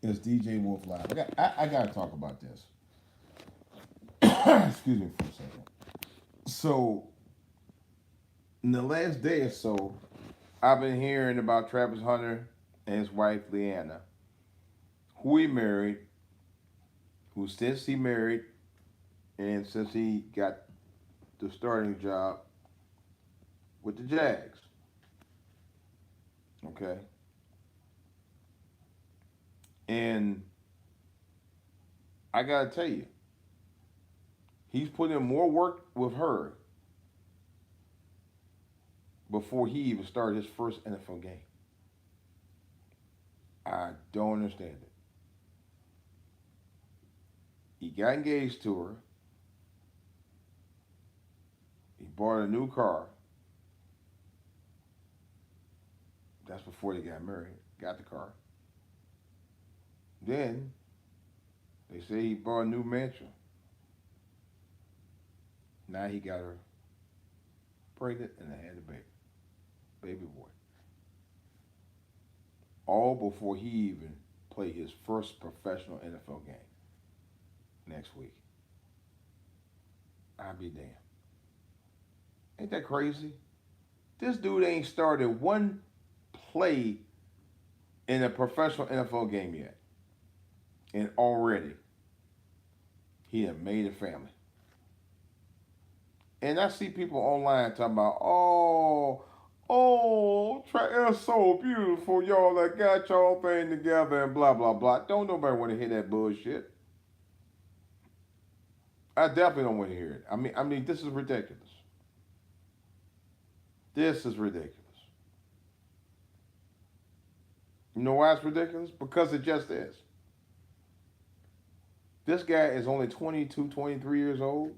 It's DJ Wolf Live. I got to talk about this. Excuse me for a second. So, in the last day or so, I've been hearing about Travis Hunter and his wife Leanna, who he married, who since he married and since he got the starting job with the Jags, okay, and I gotta tell you, he's put in more work with her before he even started his first NFL game. I don't understand it. He got engaged to her. He bought a new car. That's before they got married. Got the car. Then they say he bought a new mansion. Now he got her pregnant and they had a baby boy. All before he even played his first professional NFL game next week. I'll be damned. Ain't that crazy? This dude ain't started one play in a professional NFL game yet. And already he had made a family. And I see people online talking about, it's so beautiful, y'all that got y'all thing together and blah, blah, blah. Don't nobody want to hear that bullshit. I definitely don't want to hear it. I mean, this is ridiculous. This is ridiculous. You know why it's ridiculous? Because it just is. This guy is only 22, 23 years old,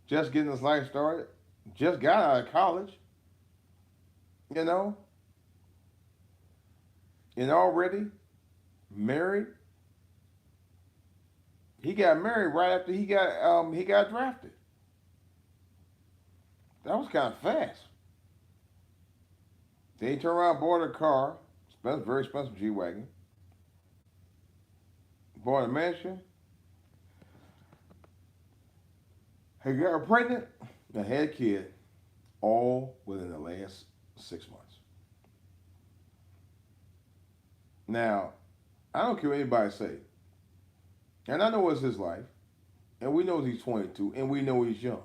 just getting his life started, just got out of college, you know, and already married. He got married right after he got drafted. That was kind of fast. Then he turned around, bought a car, very expensive G wagon, bought a mansion, he got her pregnant, and had a kid, all within the last 6 months. Now, I don't care what anybody say, and I know it's his life, and we know he's 22, and we know he's young.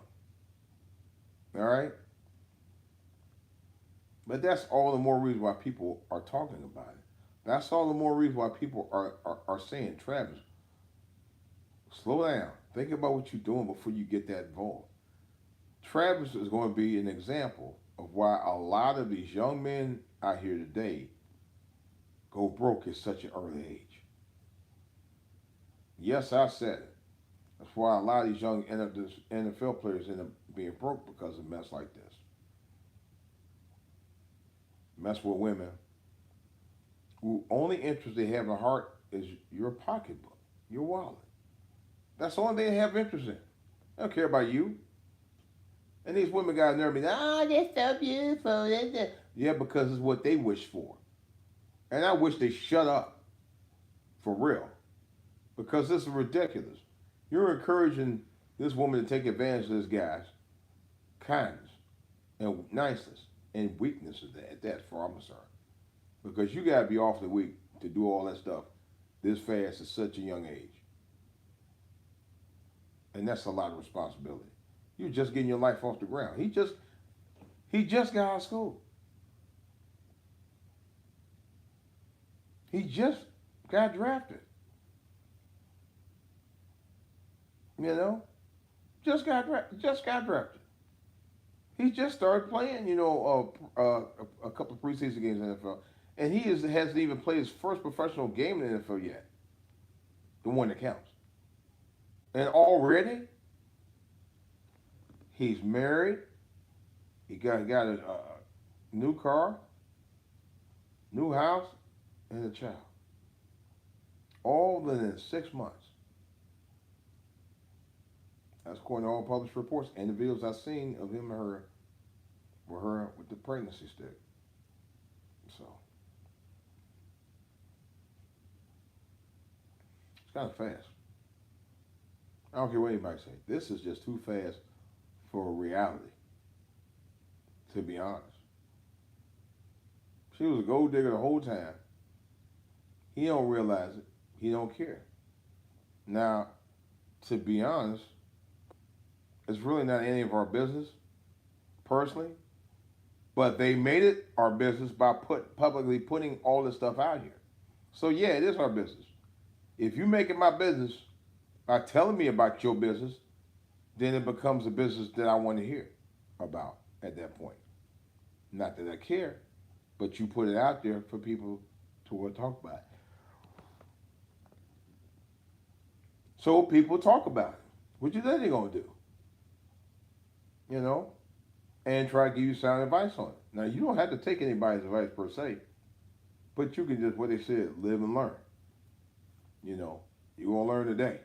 All right? But that's all the more reason why people are talking about it. That's all the more reason why people are saying, Travis, slow down. Think about what you're doing before you get that involved. Travis is going to be an example of why a lot of these young men out here today go broke at such an early age. Yes, I said it. That's why a lot of these young NFL players end up being broke because of mess like this. Mess with women who only interest they have in heart is your pocketbook, your wallet. That's the only thing they have interest in. They don't care about you. And these women got nerve me. That's so beautiful. Yeah, because it's what they wish for. And I wish they shut up. For real. Because this is ridiculous. You're encouraging this woman to take advantage of this guy's kindness and niceness and weakness at that, for I'm concerned. Because you got to be awfully weak to do all that stuff this fast at such a young age. And that's a lot of responsibility. You're just getting your life off the ground. He just got out of school. He just got drafted. You know? Just got drafted. He just started playing, a couple of preseason games in the NFL. And hasn't even played his first professional game in the NFL yet. The one that counts. And already, he's married. He got a new car, new house, and a child. All within 6 months. That's according to all published reports and the videos I've seen of him and her with the pregnancy stick. So, It's kind of fast. I don't care what anybody say. This is just too fast for reality, to be honest. She was a gold digger the whole time. He don't realize it. He don't care. Now, to be honest, it's really not any of our business, personally. But they made it our business by publicly putting all this stuff out here. So yeah, it is our business. If you make it my business by telling me about your business, then it becomes a business that I want to hear about at that point. Not that I care, but you put it out there for people to talk about it. So people talk about it. What you think they're gonna do? You know, and try to give you sound advice on it. Now you don't have to take anybody's advice per se, but you can just what they said, live and learn. You know, you gonna learn today.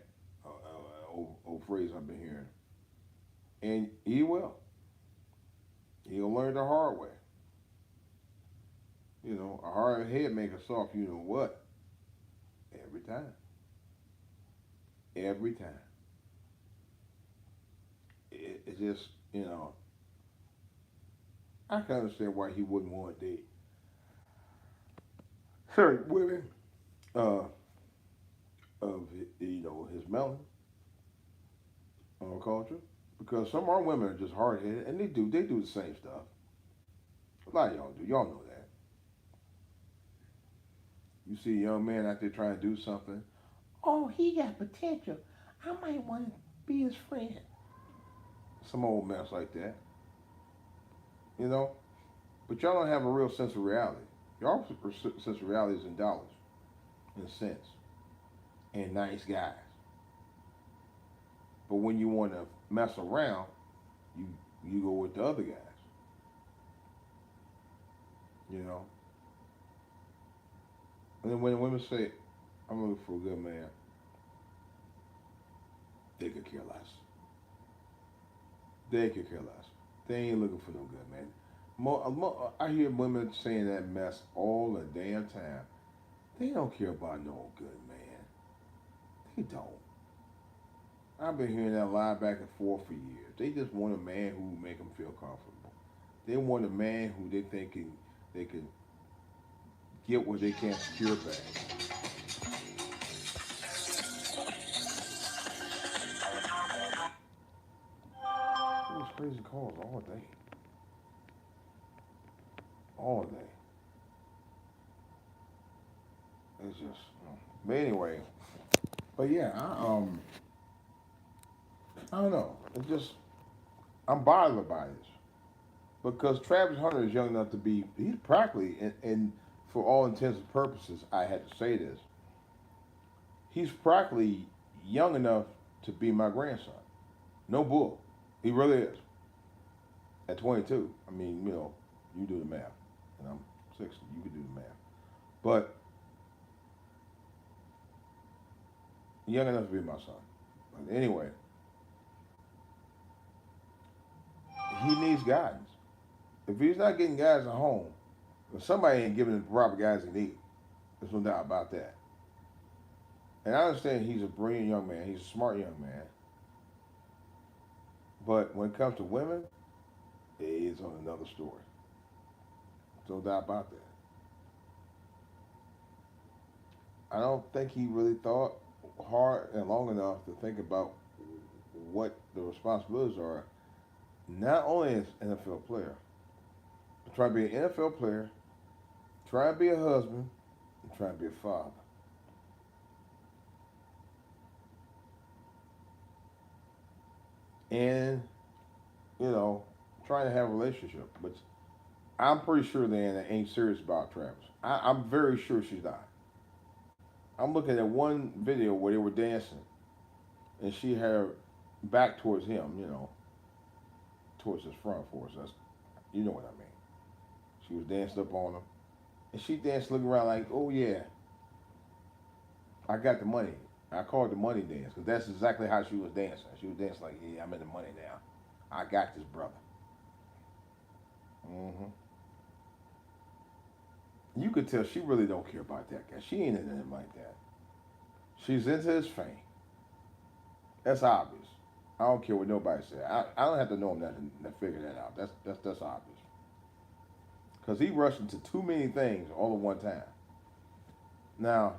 Old phrase I've been hearing, and he will. He'll learn the hard way. You know, a hard head make a soft. You know what? Every time. Every time. It's just I can understand why he wouldn't want to date certain women uh, of his melon culture, because some of our women are just hard headed and they do the same stuff. A lot of y'all do. Y'all know that. You see a young man out there trying to do something. Oh, he got potential. I might want to be his friend. Some old mess like that, you know. But y'all don't have a real sense of reality. Y'all sense of reality is in dollars, in cents, and nice guys. But when you want to mess around, you you go with the other guys. You know. And then when women say, "I'm looking for a good man," they could care less. They could care less. They ain't looking for no good man. I hear women saying that mess all the damn time. They don't care about no good man. They don't. I've been hearing that lie back and forth for years. They just want a man who make them feel comfortable. They want a man who they think they can get what they can't secure back. Those crazy calls all day. All day. It's just, but anyway. But yeah, I don't know. It just, I'm bothered by this because Travis Hunter is young enough to be. He's practically, and for all intents and purposes, I had to say this. He's practically young enough to be my grandson. No bull. He really is. At 22, I mean, you do the math, and I'm 60. You can do the math, but young enough to be my son. But anyway, he needs guidance. If he's not getting guidance at home, if somebody ain't giving him the proper guidance he needs, there's no doubt about that. And I understand he's a brilliant young man. He's a smart young man. But when it comes to women, it is on another story. No doubt about that. I don't think he really thought hard and long enough to think about what the responsibilities are, not only as an NFL player, but trying to be an NFL player, trying to be a husband, and trying to be a father. And, trying to have a relationship. But I'm pretty sure Diana ain't serious about Travis. I'm very sure she's not. I'm looking at one video where they were dancing, and she had her back towards him, towards his front for us. You know what I mean. She was dancing up on him, and she danced looking around like, oh yeah, I got the money. I call it the money dance because that's exactly how she was dancing. She was dancing like, yeah, I'm in the money now. I got this, brother. hmm You could tell she really don't care about that guy. She ain't into him like that. She's into his fame. That's obvious. I don't care what nobody says. I don't have to know him to figure that out. That's obvious. Because he rushed into too many things all at one time. Now,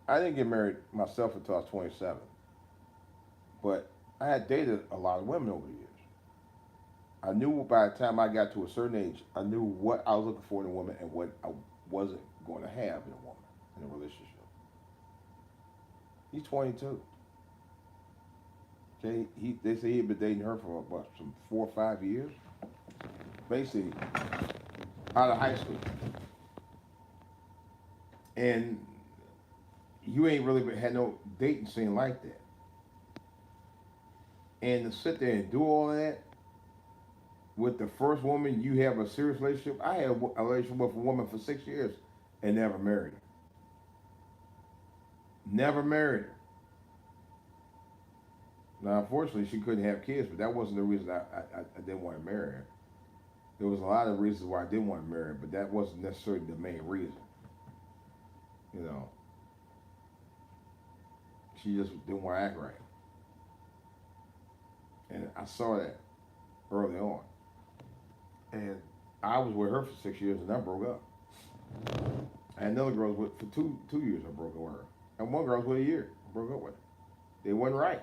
I didn't get married myself until I was 27. But I had dated a lot of women over the years. I knew by the time I got to a certain age, I knew what I was looking for in a woman and what I wasn't going to have in a woman in a relationship. He's 22. Okay, they say he'd been dating her for about some 4 or 5 years, basically out of high school. And you ain't really had no dating scene like that. And to sit there and do all that with the first woman you have a serious relationship. I had a relationship with a woman for 6 years and never married her. Never married her. Now, unfortunately, she couldn't have kids, but that wasn't the reason I didn't want to marry her. There was a lot of reasons why I didn't want to marry her, but that wasn't necessarily the main reason. You know, she just didn't want to act right. And I saw that early on. And I was with her for 6 years and I broke up. I had another girl with for two years I broke up with her. And one girl was with a year. I broke up with her. They wasn't right.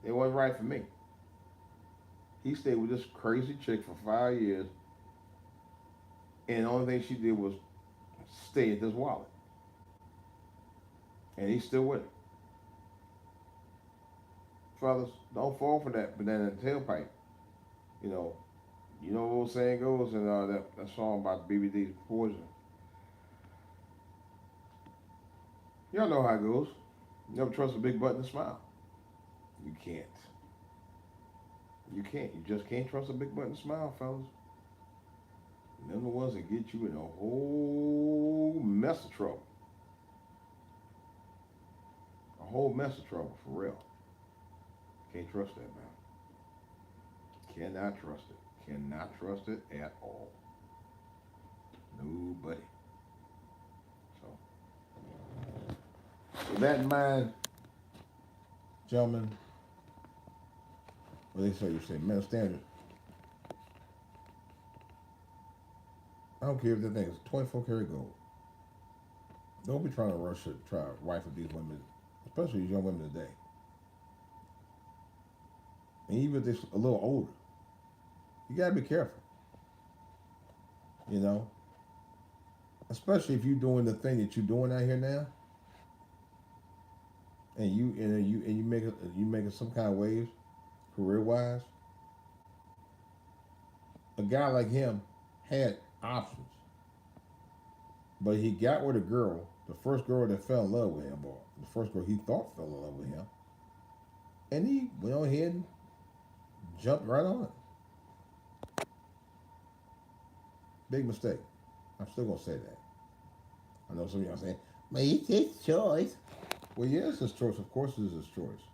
They wasn't right for me. He stayed with this crazy chick for 5 years, and the only thing she did was stay at this wallet. And he's still with her. Fellas, don't fall for that banana in the tailpipe. You know, what the old saying goes, and that song about BBD's poison. Y'all know how it goes. You never trust a big butt and a smile. You can't. You can't. You just can't trust a big butt and a smile, fellas. And they're the ones that get you in a whole mess of trouble. A whole mess of trouble, for real. Can't trust that, man. Cannot trust it. Cannot trust it at all. Nobody. So, with that in mind, gentlemen, what they say, you say, man, standard. I don't care if the thing is 24 karat gold. Don't be trying to rush it, try to rifle these women, especially these young women today. And even if they're a little older, you gotta be careful. You know, especially if you're doing the thing that you're doing out here now, and you making some kind of waves, career wise. A guy like him had options, but he got with a girl, the first girl that fell in love with him, or the first girl he thought fell in love with him, and he went on ahead and jumped right on it. Big mistake. I'm still gonna say that. I know some of y'all saying, "But it's his choice." Well, yeah, it's his choice. Of course, it is his choice.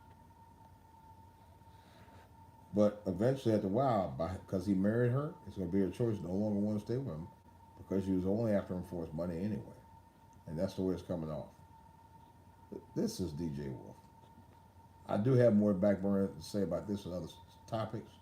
But eventually, after a while, because he married her, it's going to be her choice no longer want to stay with him because she was only after him for his money anyway. And that's the way it's coming off. This is DJ Wolf. I do have more backburner to say about this and other topics,